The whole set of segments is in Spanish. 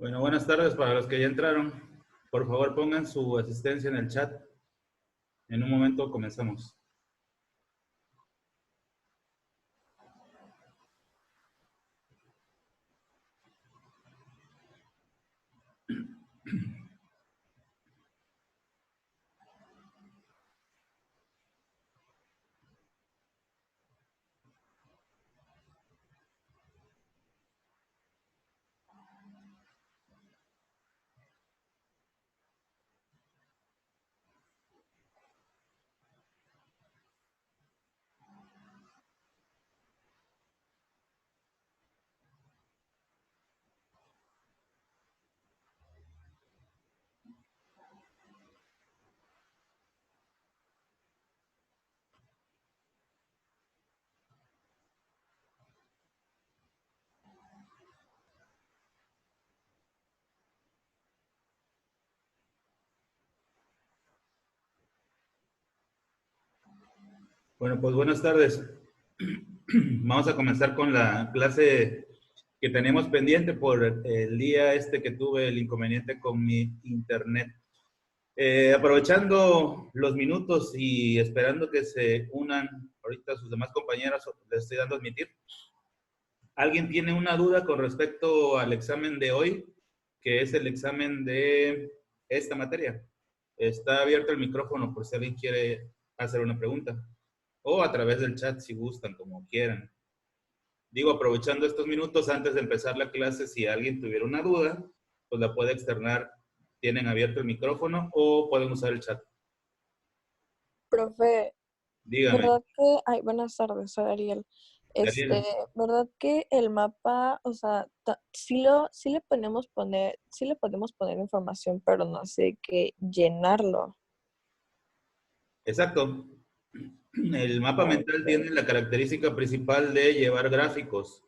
Bueno, buenas tardes para los que ya entraron. Por favor, pongan su asistencia en el chat. En un momento comenzamos. Bueno, pues buenas tardes. Vamos a comenzar con la clase que tenemos pendiente por el día que tuve el inconveniente con mi internet. Aprovechando los minutos y esperando que se unan ahorita sus demás compañeras, les estoy dando a admitir. ¿Alguien tiene una duda con respecto al examen de hoy, que es el examen de esta materia? Está abierto el micrófono por si alguien quiere hacer una pregunta. O a través del chat si gustan, como quieran. Digo, aprovechando estos minutos antes de empezar la clase, si alguien tuviera una duda, pues la puede externar. Tienen abierto el micrófono o pueden usar el chat. Profe, Dígame. ¿verdad que, ay, buenas tardes, soy Ariel. Ariel. ¿Verdad que el mapa, o sea, sí le podemos poner información, pero no sé qué llenarlo? Exacto. El mapa mental Okay. tiene la característica principal de llevar gráficos. O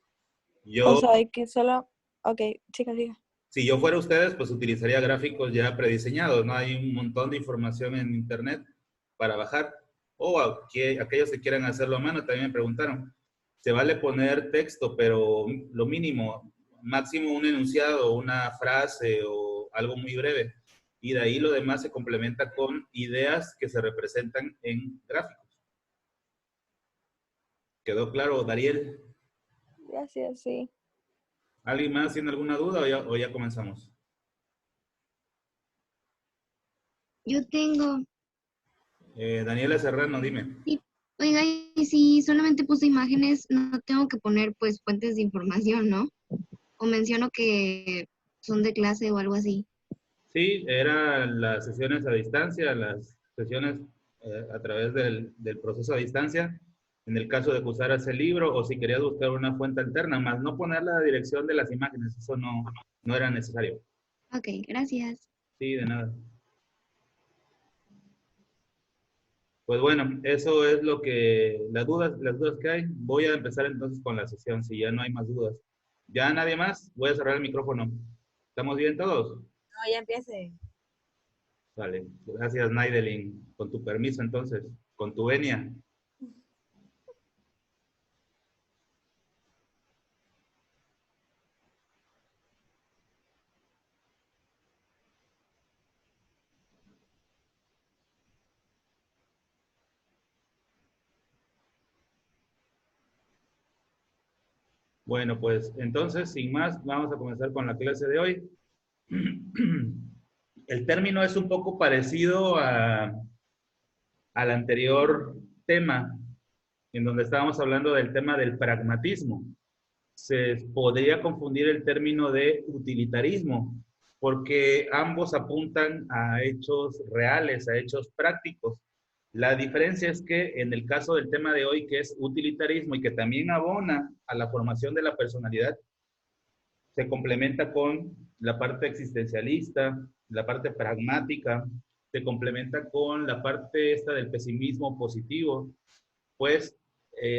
Yo, sea, hay que solo, ok, chica, diga. si yo fuera ustedes, pues utilizaría gráficos ya prediseñados, ¿no? Hay un montón de información en internet para bajar. O aquellos que quieran hacerlo a mano, también me preguntaron. Se vale poner texto, pero lo mínimo, máximo un enunciado, una frase o algo muy breve. Y de ahí lo demás se complementa con ideas que se representan en gráficos. ¿Quedó claro, Dariel? Gracias, sí. ¿Alguien más tiene alguna duda o ya comenzamos? Yo tengo. Daniela Serrano, dime. Sí, oiga, y si solamente puse imágenes, no tengo que poner pues fuentes de información, ¿no? O menciono que son de clase o algo así. Sí, eran las sesiones a distancia, las sesiones a través del proceso a distancia. En el caso de que usaras el libro o si querías buscar una fuente alterna, más no poner la dirección de las imágenes, eso no era necesario. Ok, gracias. Sí, de nada. Pues bueno, eso es lo que, las dudas que hay. Voy a empezar entonces con la sesión, si ya no hay más dudas. ¿Ya nadie más? Voy a cerrar el micrófono. ¿Estamos bien todos? No, ya empiece. Vale, gracias Naidelin. Con tu permiso entonces, con tu venia. Bueno, pues entonces, sin más, vamos a comenzar con la clase de hoy. El término es un poco parecido al anterior tema, en donde estábamos hablando del tema del pragmatismo. Se podría confundir el término de utilitarismo, porque ambos apuntan a hechos reales, a hechos prácticos. La diferencia es que en el caso del tema de hoy, que es utilitarismo y que también abona a la formación de la personalidad, se complementa con la parte existencialista, la parte pragmática, se complementa con la parte esta del pesimismo positivo, pues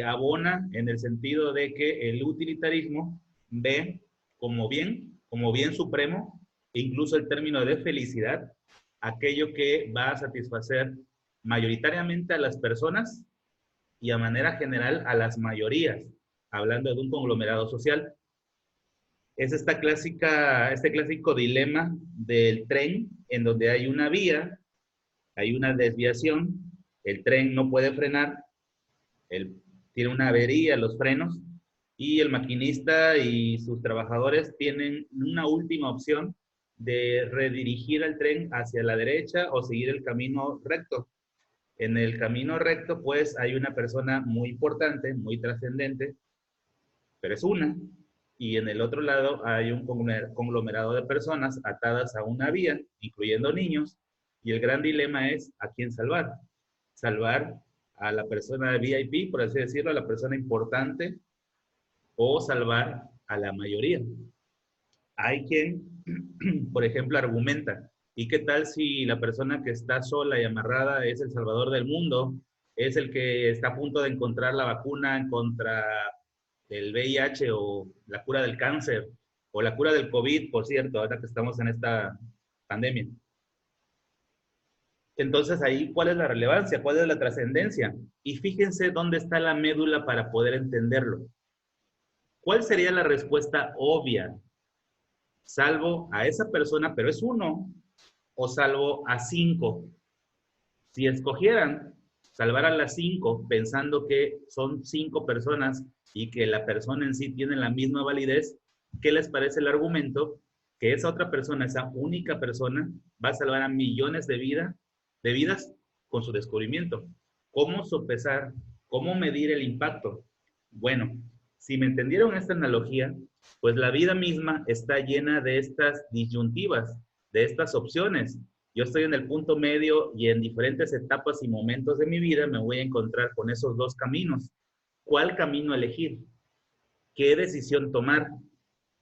abona en el sentido de que el utilitarismo ve como bien supremo, incluso el término de felicidad, aquello que va a satisfacer mayoritariamente a las personas y a manera general a las mayorías, hablando de un conglomerado social. Es este clásico dilema del tren en donde hay una vía, hay una desviación, el tren no puede frenar, tiene una avería los frenos y el maquinista y sus trabajadores tienen una última opción de redirigir el tren hacia la derecha o seguir el camino recto. En el camino recto, pues, hay una persona muy importante, muy trascendente, pero es una, y en el otro lado hay un conglomerado de personas atadas a una vía, incluyendo niños, y el gran dilema es a quién salvar. Salvar a la persona VIP, por así decirlo, a la persona importante, o salvar a la mayoría. Hay quien, por ejemplo, argumenta, ¿y qué tal si la persona que está sola y amarrada es el salvador del mundo? Es el que está a punto de encontrar la vacuna contra el VIH o la cura del cáncer o la cura del COVID, por cierto, ahora que estamos en esta pandemia. Entonces ahí, ¿cuál es la relevancia? ¿Cuál es la trascendencia? Y fíjense dónde está la médula para poder entenderlo. ¿Cuál sería la respuesta obvia? ¿Salvo a esa persona, pero es uno, o salvo a 5? Si escogieran salvar a las 5 pensando que son 5 personas y que la persona en sí tiene la misma validez, ¿qué les parece el argumento? Que esa otra persona, esa única persona, va a salvar a millones de vidas con su descubrimiento. ¿Cómo sopesar? ¿Cómo medir el impacto? Bueno, si me entendieron esta analogía, pues la vida misma está llena de estas disyuntivas, de estas opciones. Yo estoy en el punto medio y en diferentes etapas y momentos de mi vida me voy a encontrar con esos dos caminos. ¿Cuál camino elegir? ¿Qué decisión tomar?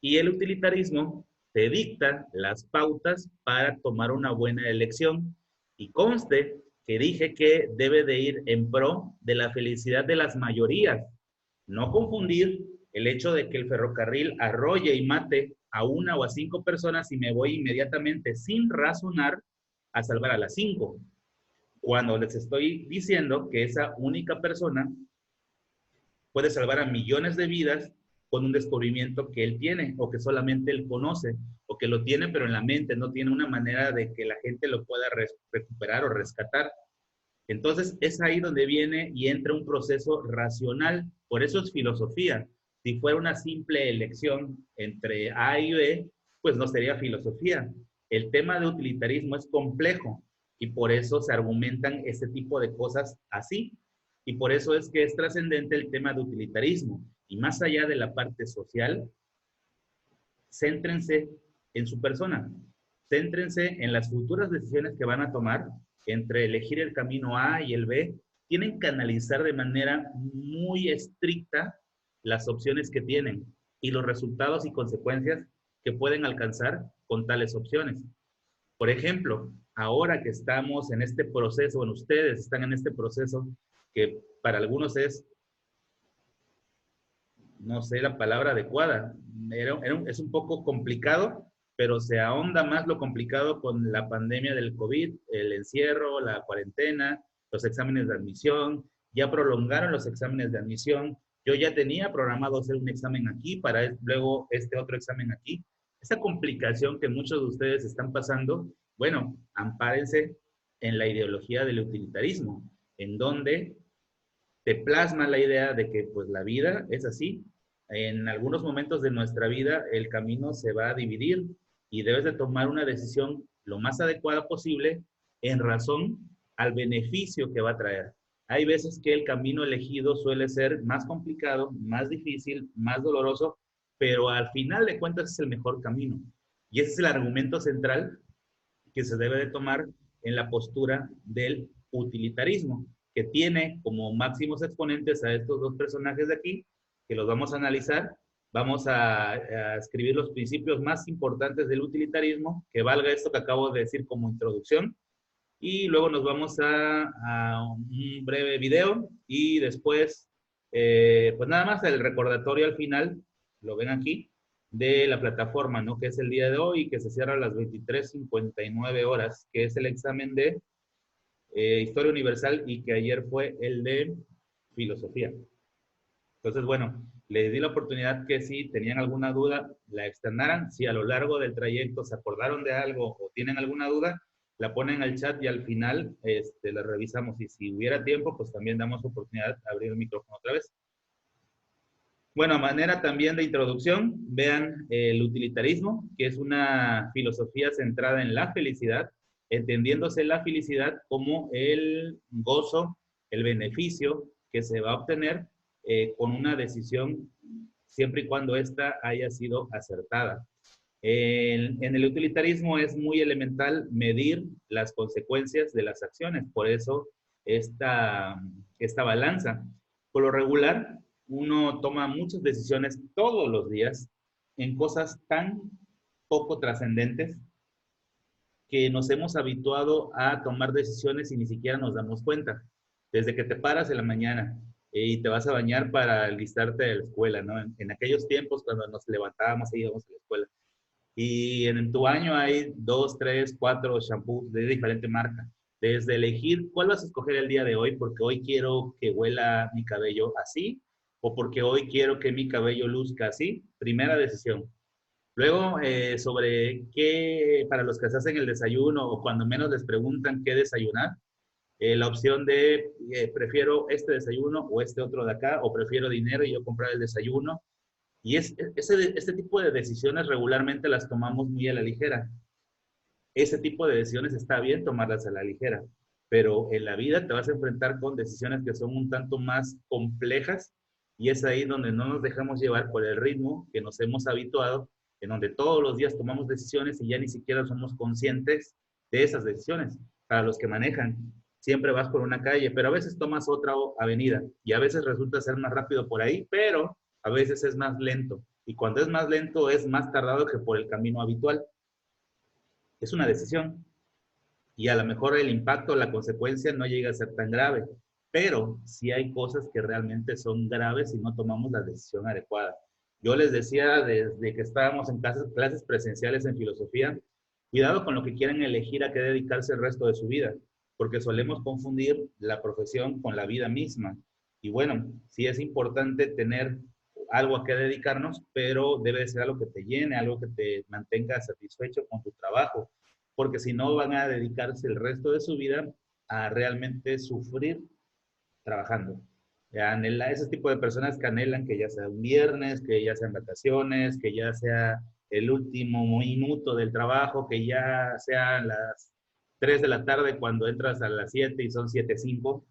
Y el utilitarismo te dicta las pautas para tomar una buena elección. Y conste que dije que debe de ir en pro de la felicidad de las mayorías. No confundir el hecho de que el ferrocarril arrolle y mate a una o a 5 personas y me voy inmediatamente sin razonar a salvar a las 5. Cuando les estoy diciendo que esa única persona puede salvar a millones de vidas con un descubrimiento que él tiene o que solamente él conoce o que lo tiene pero en la mente, no tiene una manera de que la gente lo pueda recuperar o rescatar. Entonces es ahí donde viene y entra un proceso racional, por eso es filosofía. Si fuera una simple elección entre A y B, pues no sería filosofía. El tema de utilitarismo es complejo y por eso se argumentan este tipo de cosas así. Y por eso es que es trascendente el tema de utilitarismo. Y más allá de la parte social, céntrense en su persona. Céntrense en las futuras decisiones que van a tomar entre elegir el camino A y el B. Tienen que analizar de manera muy estricta las opciones que tienen y los resultados y consecuencias que pueden alcanzar con tales opciones. Por ejemplo, ahora que estamos en este proceso, bueno, ustedes están en este proceso que para algunos es, no sé la palabra adecuada, es un poco complicado, pero se ahonda más lo complicado con la pandemia del COVID, el encierro, la cuarentena, los exámenes de admisión, ya prolongaron los exámenes de admisión. Yo ya tenía programado hacer un examen aquí para luego este otro examen aquí. Esa complicación que muchos de ustedes están pasando, bueno, ampárense en la ideología del utilitarismo, en donde te plasma la idea de que pues la vida es así. En algunos momentos de nuestra vida el camino se va a dividir y debes de tomar una decisión lo más adecuada posible en razón al beneficio que va a traer. Hay veces que el camino elegido suele ser más complicado, más difícil, más doloroso, pero al final de cuentas es el mejor camino. Y ese es el argumento central que se debe de tomar en la postura del utilitarismo, que tiene como máximos exponentes a estos dos personajes de aquí, que los vamos a analizar. Vamos a escribir los principios más importantes del utilitarismo, que valga esto que acabo de decir como introducción, y luego nos vamos a un breve video y después, pues nada más el recordatorio al final, lo ven aquí, de la plataforma, ¿no? Que es el día de hoy, que se cierra a las 23:59 horas, que es el examen de Historia Universal y que ayer fue el de Filosofía. Entonces, bueno, les di la oportunidad que si tenían alguna duda, la externaran. Si a lo largo del trayecto se acordaron de algo o tienen alguna duda, la ponen al chat y al final la revisamos. Y si hubiera tiempo, pues también damos oportunidad de abrir el micrófono otra vez. Bueno, a manera también de introducción, vean el utilitarismo, que es una filosofía centrada en la felicidad, entendiéndose la felicidad como el gozo, el beneficio que se va a obtener con una decisión siempre y cuando ésta haya sido acertada. En el utilitarismo es muy elemental medir las consecuencias de las acciones, por eso esta balanza. Por lo regular, uno toma muchas decisiones todos los días en cosas tan poco trascendentes que nos hemos habituado a tomar decisiones y ni siquiera nos damos cuenta. Desde que te paras en la mañana y te vas a bañar para alistarte de la escuela, ¿no? En aquellos tiempos cuando nos levantábamos e íbamos a la escuela. Y en tu baño hay 2, 3, 4 shampoos de diferente marca. Desde elegir cuál vas a escoger el día de hoy, porque hoy quiero que huela mi cabello así, o porque hoy quiero que mi cabello luzca así. Primera decisión. Luego, sobre qué, para los que se hacen el desayuno o cuando menos les preguntan qué desayunar, la opción de prefiero este desayuno o este otro de acá, o prefiero dinero y yo comprar el desayuno. Y este tipo de decisiones regularmente las tomamos muy a la ligera. Ese tipo de decisiones está bien tomarlas a la ligera, pero en la vida te vas a enfrentar con decisiones que son un tanto más complejas y es ahí donde no nos dejamos llevar por el ritmo que nos hemos habituado, en donde todos los días tomamos decisiones y ya ni siquiera somos conscientes de esas decisiones. Para los que manejan, siempre vas por una calle, pero a veces tomas otra avenida y a veces resulta ser más rápido por ahí, pero a veces es más lento. Y cuando es más lento es más tardado que por el camino habitual. Es una decisión y a lo mejor el impacto, la consecuencia no llega a ser tan grave, pero sí hay cosas que realmente son graves si no tomamos la decisión adecuada. Yo les decía desde que estábamos en clases presenciales en filosofía, cuidado con lo que quieren elegir a qué dedicarse el resto de su vida, porque solemos confundir la profesión con la vida misma. Y bueno, sí es importante tener algo a qué dedicarnos, pero debe ser algo que te llene, algo que te mantenga satisfecho con tu trabajo, porque si no van a dedicarse el resto de su vida a realmente sufrir trabajando. Ese tipo de personas que anhelan que ya sea un viernes, que ya sean vacaciones, que ya sea el último minuto del trabajo, que ya sean las 3 de la tarde cuando entras a las 7 y son 7:05,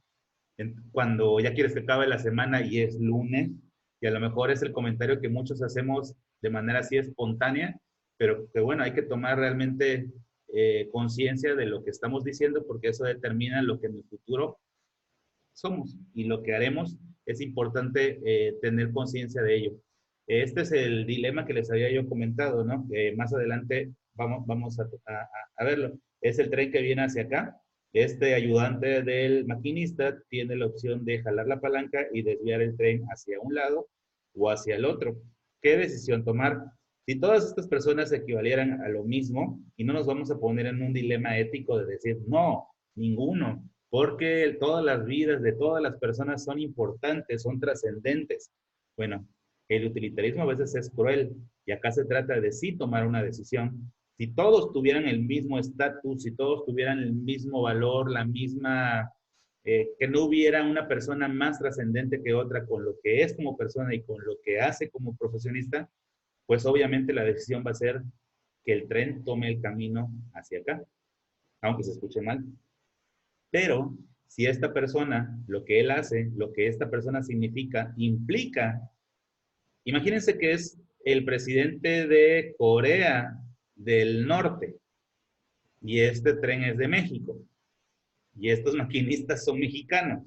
cuando ya quieres que acabe la semana y es lunes, y a lo mejor es el comentario que muchos hacemos de manera así espontánea, pero que bueno, hay que tomar realmente conciencia de lo que estamos diciendo porque eso determina lo que en el futuro somos y lo que haremos es importante tener conciencia de ello. Este es el dilema que les había yo comentado, ¿no? Más adelante vamos a verlo. es el tren que viene hacia acá. Este ayudante del maquinista tiene la opción de jalar la palanca y desviar el tren hacia un lado o hacia el otro. ¿Qué decisión tomar? Si todas estas personas equivalieran a lo mismo, y no nos vamos a poner en un dilema ético de decir, no, ninguno, porque todas las vidas de todas las personas son importantes, son trascendentes. Bueno, el utilitarismo a veces es cruel, y acá se trata de sí tomar una decisión. Si todos tuvieran el mismo estatus, si todos tuvieran el mismo valor, la misma, que no hubiera una persona más trascendente que otra con lo que es como persona y con lo que hace como profesionista, pues obviamente la decisión va a ser que el tren tome el camino hacia acá, aunque se escuche mal. Pero si esta persona, lo que él hace, lo que esta persona significa, implica, imagínense que es el presidente de Corea del Norte y este tren es de México y estos maquinistas son mexicanos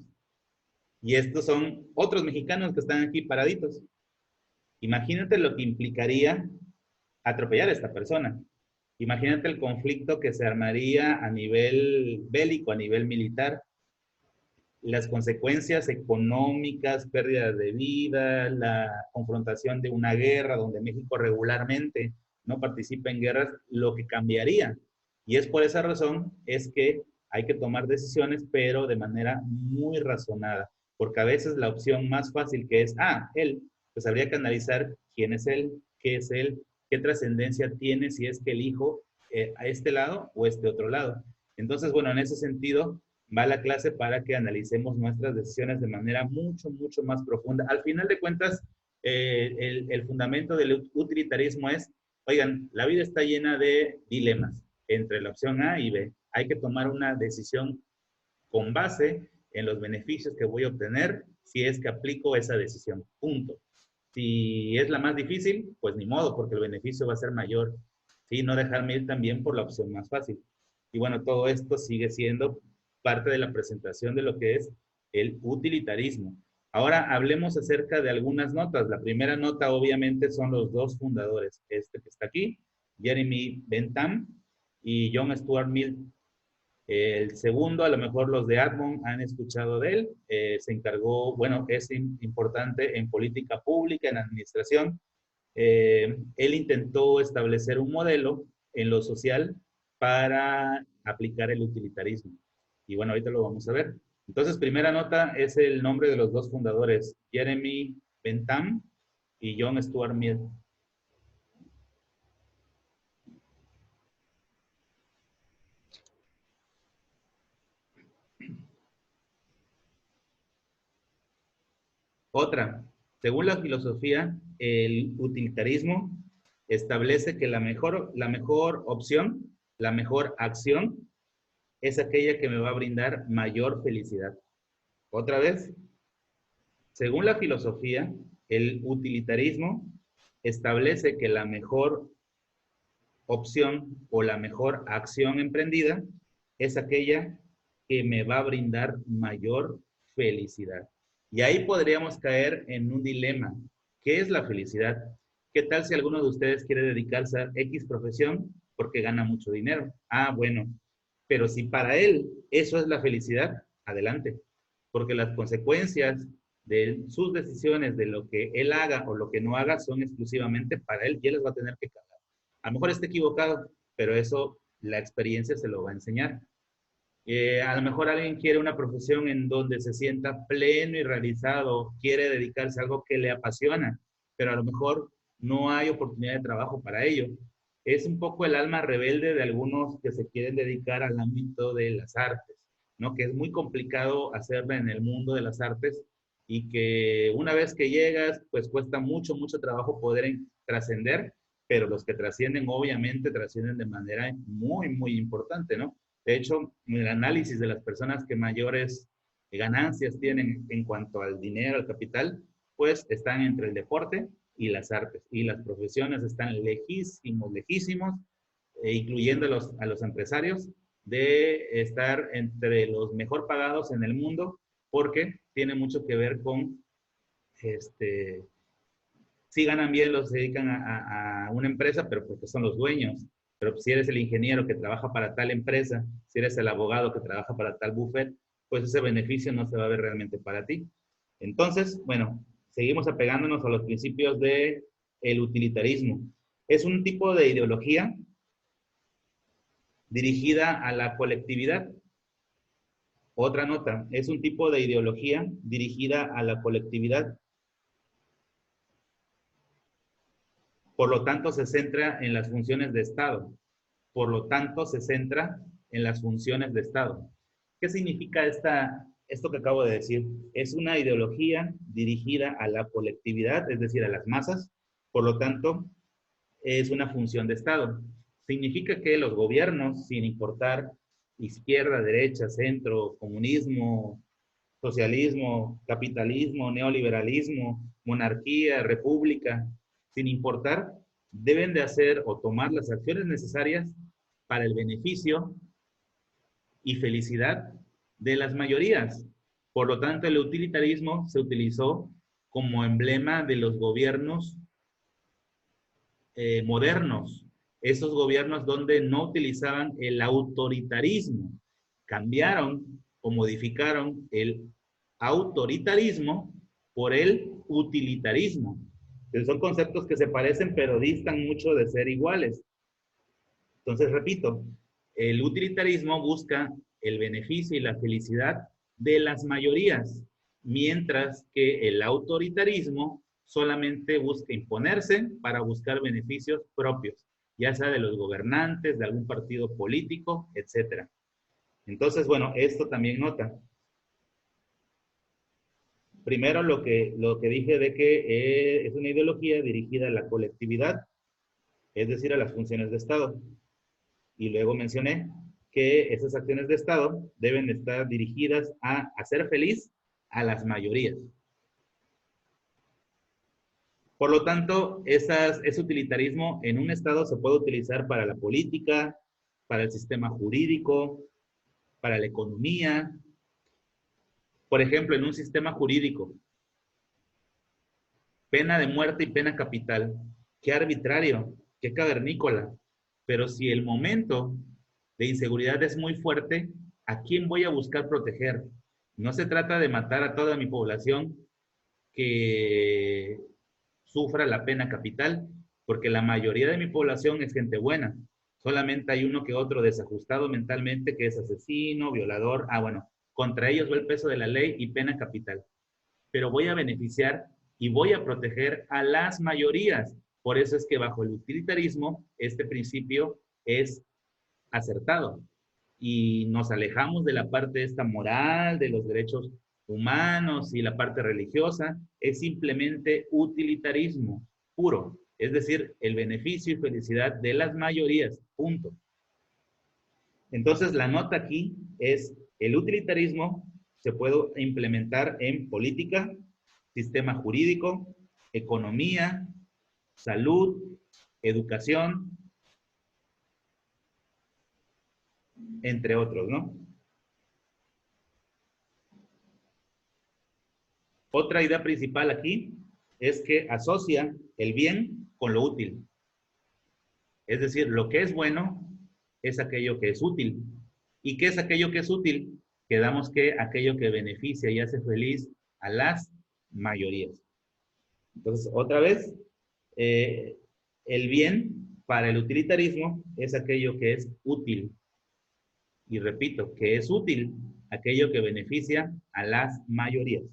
y estos son otros mexicanos que están aquí paraditos. Imagínate lo que implicaría atropellar a esta persona. Imagínate el conflicto que se armaría a nivel bélico, a nivel militar, las consecuencias económicas, pérdidas de vida, la confrontación de una guerra donde México regularmente no participa en guerras, lo que cambiaría. Y es por esa razón es que hay que tomar decisiones, pero de manera muy razonada, porque a veces la opción más fácil que es, él, pues habría que analizar quién es él, qué es él, qué trascendencia tiene si es que elijo a este lado o este otro lado. Entonces, bueno, en ese sentido, va la clase para que analicemos nuestras decisiones de manera mucho, mucho más profunda. Al final de cuentas, el fundamento del utilitarismo es, oigan, la vida está llena de dilemas entre la opción A y B. Hay que tomar una decisión con base en los beneficios que voy a obtener si es que aplico esa decisión. Punto. Si es la más difícil, pues ni modo, porque el beneficio va a ser mayor. ¿Sí? No dejarme ir también por la opción más fácil. Y bueno, todo esto sigue siendo parte de la presentación de lo que es el utilitarismo. Ahora hablemos acerca de algunas notas. La primera nota obviamente son los dos fundadores, este que está aquí, Jeremy Bentham y John Stuart Mill. El segundo, a lo mejor los de Admon han escuchado de él, se encargó, bueno, es importante en política pública, en administración. Él intentó establecer un modelo en lo social para aplicar el utilitarismo. Y bueno, ahorita lo vamos a ver. Entonces, primera nota es el nombre de los dos fundadores, Jeremy Bentham y John Stuart Mill. Otra, según la filosofía, el utilitarismo establece que la mejor opción, la mejor acción, es aquella que me va a brindar mayor felicidad. Otra vez, según la filosofía, el utilitarismo establece que la mejor opción o la mejor acción emprendida es aquella que me va a brindar mayor felicidad. Y ahí podríamos caer en un dilema. ¿Qué es la felicidad? ¿Qué tal si alguno de ustedes quiere dedicarse a X profesión porque gana mucho dinero? Bueno, pero si para él eso es la felicidad, adelante. Porque las consecuencias de sus decisiones, de lo que él haga o lo que no haga, son exclusivamente para él y él les va a tener que cargar. A lo mejor está equivocado, pero eso la experiencia se lo va a enseñar. A lo mejor alguien quiere una profesión en donde se sienta pleno y realizado, quiere dedicarse a algo que le apasiona, pero a lo mejor no hay oportunidad de trabajo para ello. Es un poco el alma rebelde de algunos que se quieren dedicar al ámbito de las artes, ¿no? Que es muy complicado hacerla en el mundo de las artes y que una vez que llegas, pues cuesta mucho, mucho trabajo poder trascender, pero los que trascienden obviamente trascienden de manera muy, muy importante, ¿no? De hecho, el análisis de las personas que mayores ganancias tienen en cuanto al dinero, al capital, pues están entre el deporte y las artes. Y las profesiones están lejísimos, lejísimos, incluyendo a los empresarios, de estar entre los mejor pagados en el mundo, porque tiene mucho que ver con, si ganan bien, los dedican a una empresa, pero porque son los dueños. Pero si eres el ingeniero que trabaja para tal empresa, si eres el abogado que trabaja para tal buffet, pues ese beneficio no se va a ver realmente para ti. Entonces, bueno, seguimos apegándonos a los principios del utilitarismo. Es un tipo de ideología dirigida a la colectividad. Otra nota, es un tipo de ideología dirigida a la colectividad. Por lo tanto, se centra en las funciones de Estado. Por lo tanto, se centra en las funciones de Estado. ¿Qué significa esto que acabo de decir? Es una ideología dirigida a la colectividad, es decir, a las masas. Por lo tanto, es una función de Estado. Significa que los gobiernos, sin importar izquierda, derecha, centro, comunismo, socialismo, capitalismo, neoliberalismo, monarquía, república, sin importar, deben de hacer o tomar las acciones necesarias para el beneficio y felicidad de las mayorías. Por lo tanto, el utilitarismo se utilizó como emblema de los gobiernos modernos, esos gobiernos donde no utilizaban el autoritarismo, cambiaron o modificaron el autoritarismo por el utilitarismo. Entonces, son conceptos que se parecen pero distan mucho de ser iguales. Entonces, repito, el utilitarismo busca el beneficio y la felicidad de las mayorías, mientras que el autoritarismo solamente busca imponerse para buscar beneficios propios, ya sea de los gobernantes, de algún partido político, etc. Entonces, bueno, esto también nota. Primero lo que dije de que es una ideología dirigida a la colectividad, es decir, a las funciones de Estado. Y luego mencioné que esas acciones de Estado deben estar dirigidas a hacer feliz a las mayorías. Por lo tanto, ese utilitarismo en un Estado se puede utilizar para la política, para el sistema jurídico, para la economía. Por ejemplo, en un sistema jurídico, pena de muerte y pena capital. Qué arbitrario, qué cavernícola. Pero si el momento de inseguridad es muy fuerte, ¿a quién voy a buscar proteger? No se trata de matar a toda mi población que sufra la pena capital, porque la mayoría de mi población es gente buena. Solamente hay uno que otro desajustado mentalmente que es asesino, violador. Bueno, contra ellos va el peso de la ley y pena capital. Pero voy a beneficiar y voy a proteger a las mayorías. Por eso es que bajo el utilitarismo, este principio es acertado. Y nos alejamos de la parte esta moral, de los derechos humanos y la parte religiosa. Es simplemente utilitarismo puro. Es decir, el beneficio y felicidad de las mayorías. Punto. Entonces, la nota aquí es el utilitarismo se puede implementar en política, sistema jurídico, economía, salud, educación, entre otros, ¿no? Otra idea principal aquí es que asocia el bien con lo útil. Es decir, lo que es bueno es aquello que es útil. ¿Y qué es aquello que es útil? Quedamos que aquello que beneficia y hace feliz a las mayorías. Entonces, otra vez, el bien para el utilitarismo es aquello que es útil. Y repito, que es útil aquello que beneficia a las mayorías.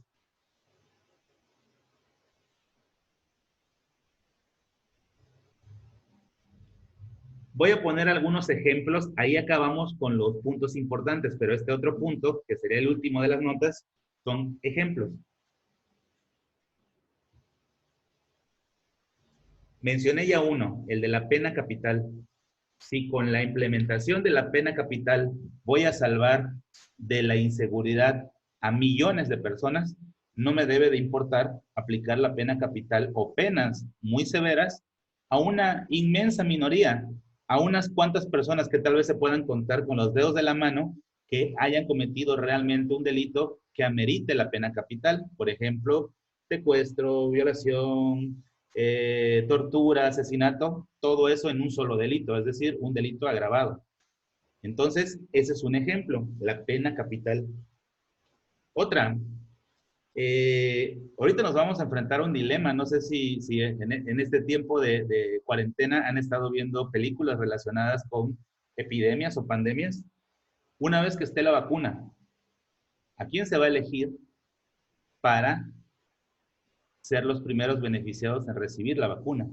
Voy a poner algunos ejemplos. Ahí acabamos con los puntos importantes, pero este otro punto, que sería el último de las notas, son ejemplos. Mencioné ya uno, el de la pena capital. Si con la implementación de la pena capital voy a salvar de la inseguridad a millones de personas, no me debe de importar aplicar la pena capital o penas muy severas a una inmensa minoría, a unas cuantas personas que tal vez se puedan contar con los dedos de la mano que hayan cometido realmente un delito que amerite la pena capital. Por ejemplo, secuestro, violación, tortura, asesinato, todo eso en un solo delito, es decir, un delito agravado. Entonces, ese es un ejemplo, la pena capital. Otra, ahorita nos vamos a enfrentar a un dilema, no sé si en este tiempo de cuarentena han estado viendo películas relacionadas con epidemias o pandemias. Una vez que esté la vacuna, ¿a quién se va a elegir para ser los primeros beneficiados en recibir la vacuna?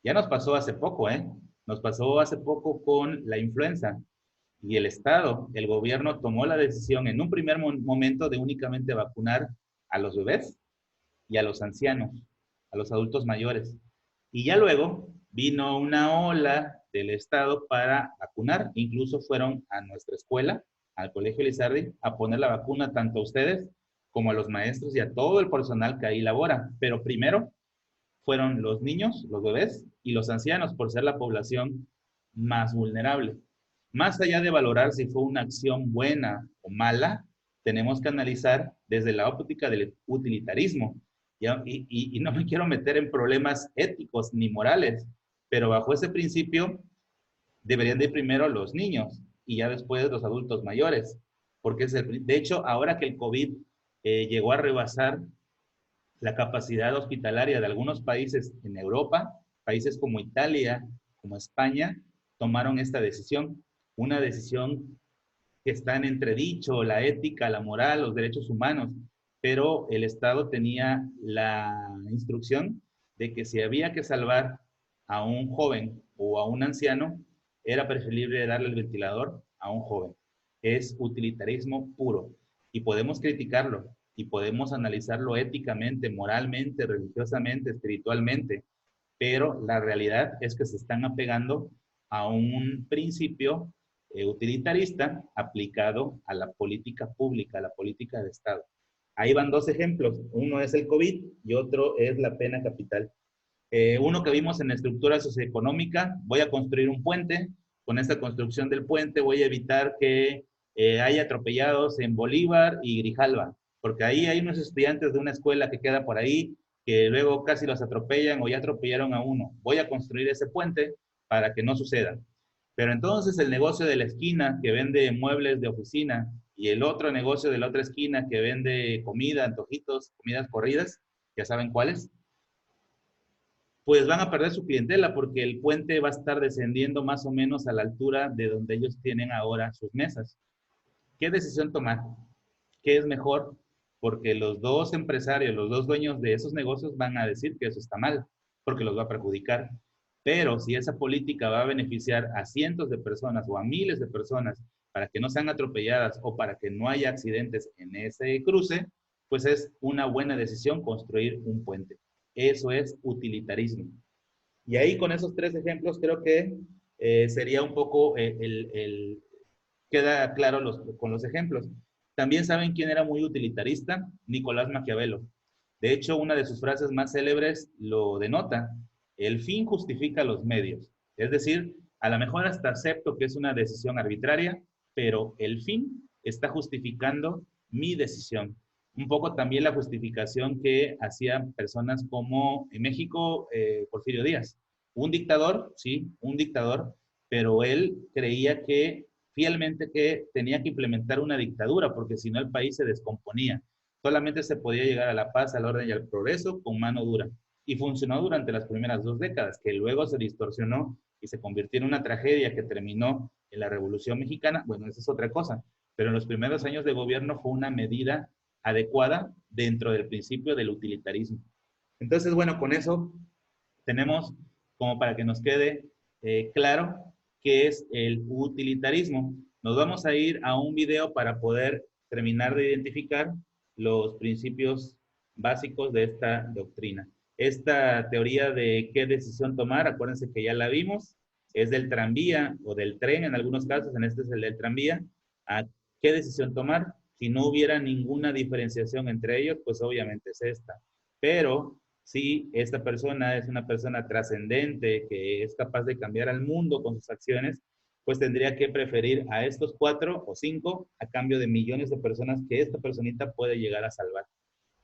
Ya nos pasó hace poco, ¿eh? Nos pasó hace poco con la influenza y el Estado, el gobierno tomó la decisión en un primer momento de únicamente vacunar a los bebés y a los ancianos, a los adultos mayores. Y ya luego vino una ola del Estado para vacunar, incluso fueron a nuestra escuela, al Colegio Lizardi, a poner la vacuna tanto a ustedes como a los maestros y a todo el personal que ahí labora. Pero primero fueron los niños, los bebés y los ancianos, por ser la población más vulnerable. Más allá de valorar si fue una acción buena o mala, tenemos que analizar desde la óptica del utilitarismo. Y no me quiero meter en problemas éticos ni morales, pero bajo ese principio deberían de ir primero los niños y ya después los adultos mayores. Porque de hecho, ahora que el COVID llegó a rebasar la capacidad hospitalaria de algunos países en Europa, países como Italia, como España, tomaron esta decisión. Una decisión que está en entredicho, la ética, la moral, los derechos humanos, pero el Estado tenía la instrucción de que si había que salvar a un joven o a un anciano, era preferible darle el ventilador a un joven. Es utilitarismo puro y podemos criticarlo y podemos analizarlo éticamente, moralmente, religiosamente, espiritualmente, pero la realidad es que se están apegando a un principio utilitarista aplicado a la política pública, a la política de Estado. Ahí van dos ejemplos. Uno es el COVID y otro es la pena capital. Uno que vimos en la estructura socioeconómica, voy a construir un puente. Con esta construcción del puente voy a evitar que haya atropellados en Bolívar y Grijalva, porque ahí hay unos estudiantes de una escuela que queda por ahí que luego casi los atropellan o ya atropellaron a uno. Voy a construir ese puente para que no suceda. Pero entonces el negocio de la esquina que vende muebles de oficina y el otro negocio de la otra esquina que vende comida, antojitos, comidas corridas, ya saben cuáles, pues van a perder su clientela porque el puente va a estar descendiendo más o menos a la altura de donde ellos tienen ahora sus mesas. ¿Qué decisión tomar? ¿Qué es mejor? Porque los dos empresarios, los dos dueños de esos negocios van a decir que eso está mal, porque los va a perjudicar. Pero si esa política va a beneficiar a cientos de personas o a miles de personas para que no sean atropelladas o para que no haya accidentes en ese cruce, pues es una buena decisión construir un puente. Eso es utilitarismo. Y ahí con esos tres ejemplos creo que sería un poco queda claro con los ejemplos. También saben quién era muy utilitarista, Nicolás Maquiavelo. De hecho, una de sus frases más célebres lo denota: el fin justifica los medios. Es decir, a lo mejor hasta acepto que es una decisión arbitraria, pero el fin está justificando mi decisión. Un poco también la justificación que hacían personas como en México, Porfirio Díaz. Un dictador, sí, un dictador, pero él creía que fielmente que tenía que implementar una dictadura, porque si no el país se descomponía. Solamente se podía llegar a la paz, al orden y al progreso con mano dura. Y funcionó durante las primeras 2 décadas, que luego se distorsionó y se convirtió en una tragedia que terminó en la Revolución Mexicana. Bueno, esa es otra cosa. Pero en los primeros años de gobierno fue una medida adecuada dentro del principio del utilitarismo. Entonces, bueno, con eso tenemos como para que nos quede claro qué es el utilitarismo. Nos vamos a ir a un video para poder terminar de identificar los principios básicos de esta doctrina. Esta teoría de qué decisión tomar, acuérdense que ya la vimos, es del tranvía o del tren en algunos casos, en este es el del tranvía. ¿A qué decisión tomar? Si no hubiera ninguna diferenciación entre ellos, pues obviamente es esta. Pero si esta persona es una persona trascendente, que es capaz de cambiar al mundo con sus acciones, pues tendría que preferir a estos 4 o 5 a cambio de millones de personas que esta personita puede llegar a salvar.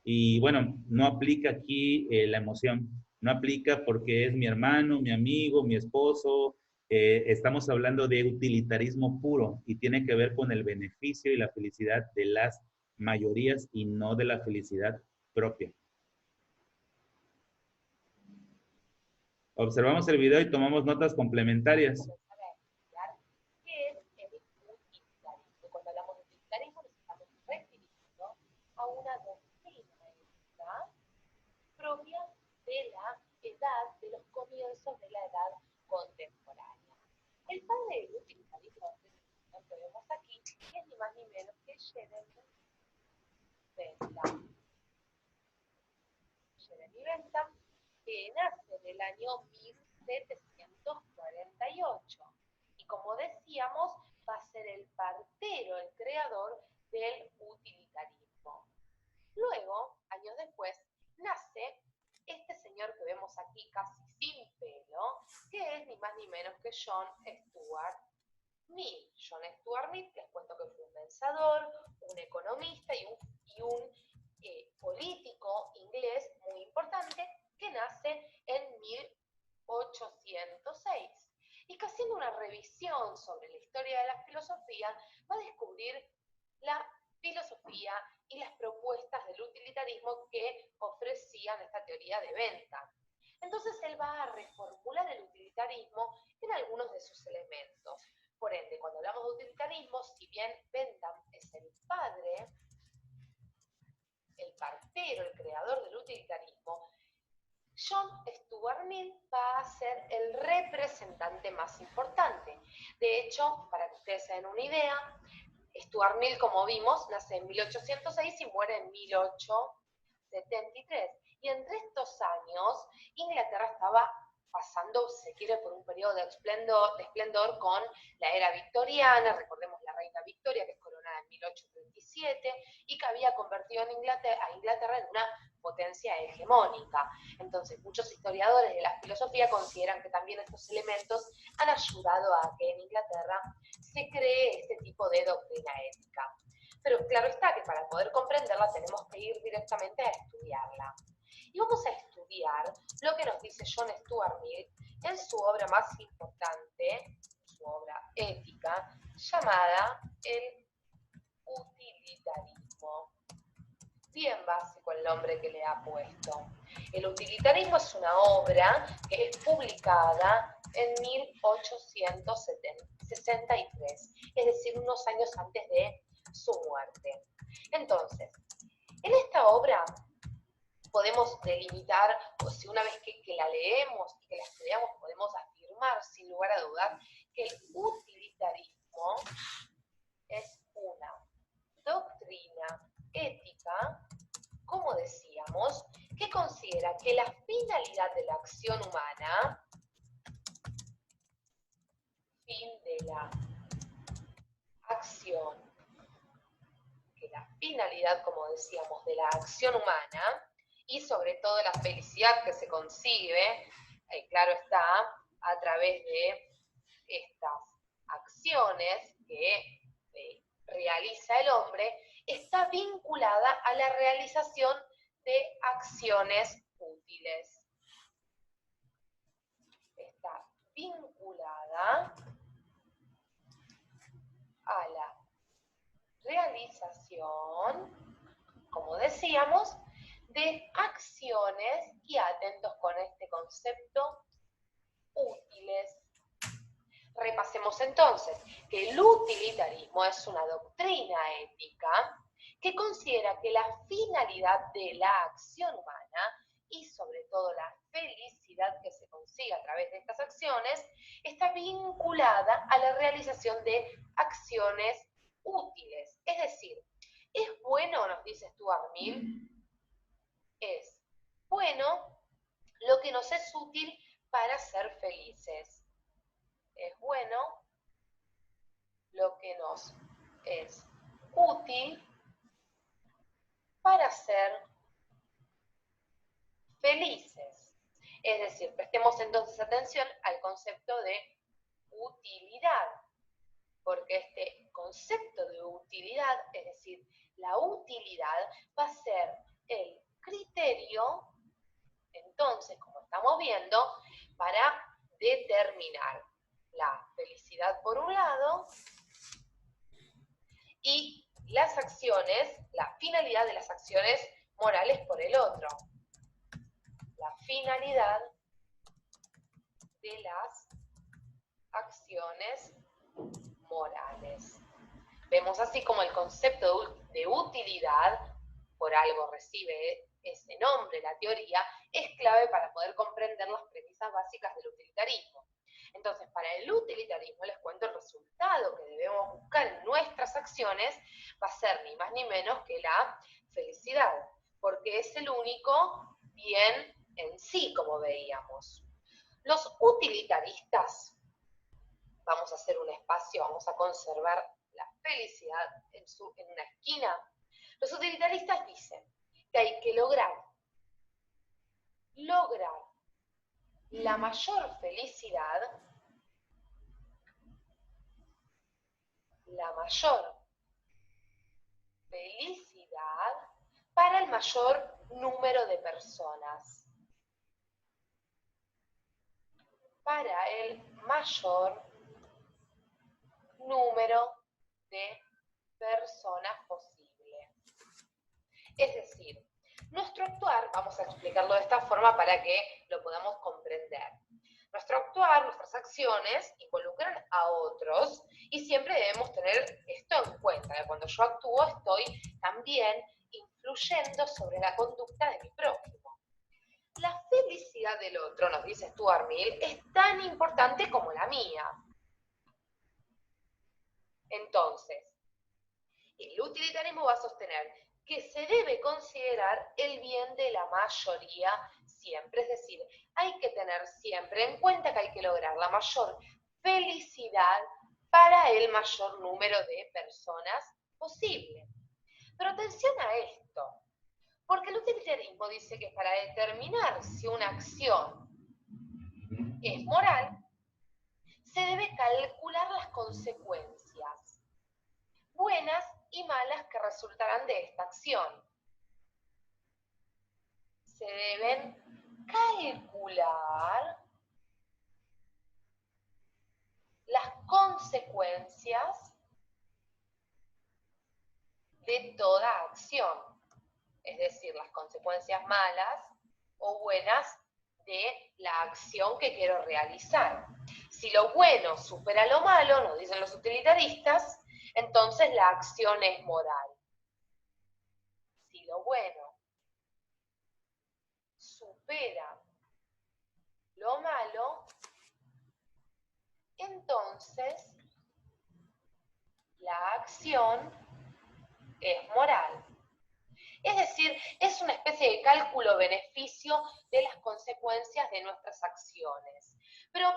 Y bueno, no aplica aquí la emoción. No aplica porque es mi hermano, mi amigo, mi esposo. Estamos hablando de utilitarismo puro y tiene que ver con el beneficio y la felicidad de las mayorías y no de la felicidad propia. Observamos el video y tomamos notas complementarias. ¿Qué es el utilitarismo? Cuando hablamos de utilitarismo nos estamos refiriendo a una doctrina ética propia de la edad, de los comienzos de la edad contemporánea. El padre del utilitarismo que vemos aquí es ni más ni menos que Jeremy Bentham. Jeremy Bentham, que nace en el año 1748. Y como decíamos, va a ser el partero, el creador del utilitarismo. Luego, años después, nace este señor que vemos aquí casi sin pelo, que es ni más ni menos que John Stuart Mill. John Stuart Mill, les cuento que fue un pensador, un economista y un político inglés muy importante que nace en 1806 y que haciendo una revisión sobre la historia de la filosofía va a descubrir la filosofía y las propuestas del utilitarismo que ofrecían esta teoría de Bentham. Entonces él va a reformular el utilitarismo en algunos de sus elementos. Por ende, cuando hablamos de utilitarismo, si bien Bentham es el padre, el partero, el creador del utilitarismo, John Stuart Mill va a ser el representante más importante. De hecho, para que ustedes se den una idea, Stuart Mill, como vimos, nace en 1806 y muere en 1873. Y entre estos años, Inglaterra estaba pasando, se quiere, por un periodo de esplendor con la era victoriana. Recordemos la reina Victoria, que es coronada en 1837, y que había convertido a Inglaterra en una potencia hegemónica. Entonces, muchos historiadores de la filosofía consideran que también estos elementos han ayudado a que en Inglaterra se cree este tipo de doctrina ética. Pero claro está que para poder comprenderla tenemos que ir directamente a estudiarla. Y vamos a estudiar lo que nos dice John Stuart Mill en su obra más importante, su obra ética, llamada El utilitarismo. Bien básico el nombre que le ha puesto. El utilitarismo es una obra que es publicada en 1863, es decir, unos años antes de su muerte. Entonces, en esta obra podemos delimitar, o si una vez que la leemos y que la estudiamos, podemos afirmar sin lugar a dudar que el utilitarismo es una doctrina ética, como decíamos, que considera que la finalidad de la acción humana, fin de la acción, que la finalidad, como decíamos, de la acción humana, y sobre todo la felicidad que se concibe, claro está, a través de estas acciones que realiza el hombre, está vinculada a la realización de acciones útiles. Está vinculada a la realización, como decíamos, de acciones, y atentos con este concepto, útiles. Repasemos entonces que el utilitarismo es una doctrina ética que considera que la finalidad de la acción humana y sobre todo la felicidad que se consigue a través de estas acciones está vinculada a la realización de acciones útiles. Es decir, ¿es bueno, nos dice Stuart Mill? Es bueno lo que nos es útil para ser felices. Es bueno lo que nos es útil para ser felices. Es decir, prestemos entonces atención al concepto de utilidad, porque este concepto de utilidad, es decir, la utilidad va a ser el criterio, entonces, como estamos viendo, para determinar la felicidad por un lado y las acciones, la finalidad de las acciones morales por el otro. La finalidad de las acciones morales. Vemos así como el concepto de utilidad, por algo recibe ese nombre, la teoría, es clave para poder comprender las premisas básicas del utilitarismo. Entonces, para el utilitarismo, les cuento, el resultado que debemos buscar en nuestras acciones va a ser ni más ni menos que la felicidad, porque es el único bien en sí, como veíamos. Los utilitaristas, vamos a hacer un espacio, vamos a conservar la felicidad en una esquina. Los utilitaristas dicen que hay que lograr la mayor felicidad, para el mayor número de personas. Para el mayor número de personas posible. Es decir, nuestro actuar, vamos a explicarlo de esta forma para que lo podamos comprender. Nuestro actuar, nuestras acciones, involucran a otros y siempre debemos tener esto en cuenta, que cuando yo actúo estoy también influyendo sobre la conducta de mi prójimo. La felicidad del otro, nos dice Stuart Mill, es tan importante como la mía. Entonces, el utilitarismo va a sostener que se debe considerar el bien de la mayoría siempre, es decir, hay que tener siempre en cuenta que hay que lograr la mayor felicidad para el mayor número de personas posible. Pero atención a esto, porque el utilitarismo dice que para determinar si una acción es moral, se debe calcular las consecuencias buenas y malas que resultarán de esta acción. Se deben calcular las consecuencias de toda acción, es decir, las consecuencias malas o buenas de la acción que quiero realizar. Si lo bueno supera lo malo, nos dicen los utilitaristas, entonces la acción es moral. Si lo bueno supera lo malo, entonces la acción es moral. Es decir, es una especie de cálculo-beneficio de las consecuencias de nuestras acciones. Pero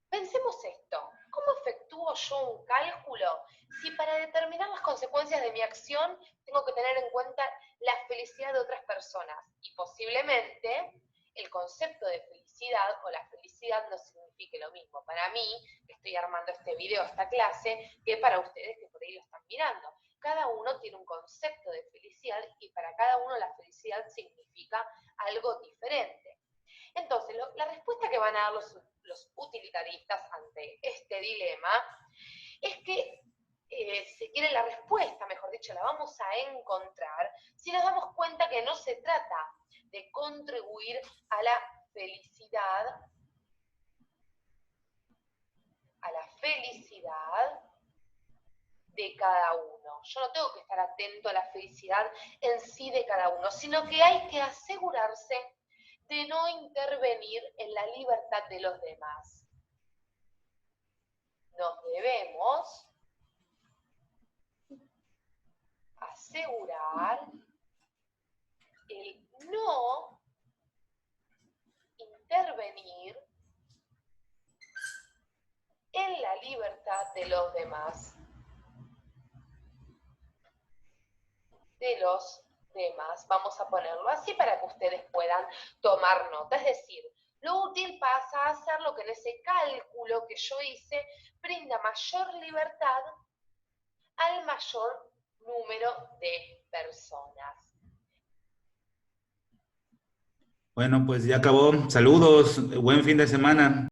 pensemos esto, ¿cómo efectúo yo un cálculo si para determinar las consecuencias de mi acción tengo que tener en cuenta la felicidad de otras personas? Y posiblemente el concepto de felicidad o la felicidad no signifique lo mismo para mí, que estoy armando este video, esta clase, que para ustedes que por ahí lo están mirando. Cada uno tiene un concepto de felicidad y para cada uno la felicidad significa algo diferente. Entonces, la respuesta que van a dar los utilitaristas ante este dilema es que, si quieren la respuesta, mejor dicho, la vamos a encontrar si nos damos cuenta que no se trata de contribuir a la felicidad de cada uno. Yo no tengo que estar atento a la felicidad en sí de cada uno, sino que hay que asegurarse de no intervenir en la libertad de los demás. Nos debemos asegurar el no intervenir en la libertad de los demás. Vamos a ponerlo así para que ustedes puedan tomar nota. Es decir, lo útil pasa a ser lo que en ese cálculo que yo hice brinda mayor libertad al mayor número de personas. Bueno, pues ya acabó. Saludos, buen fin de semana.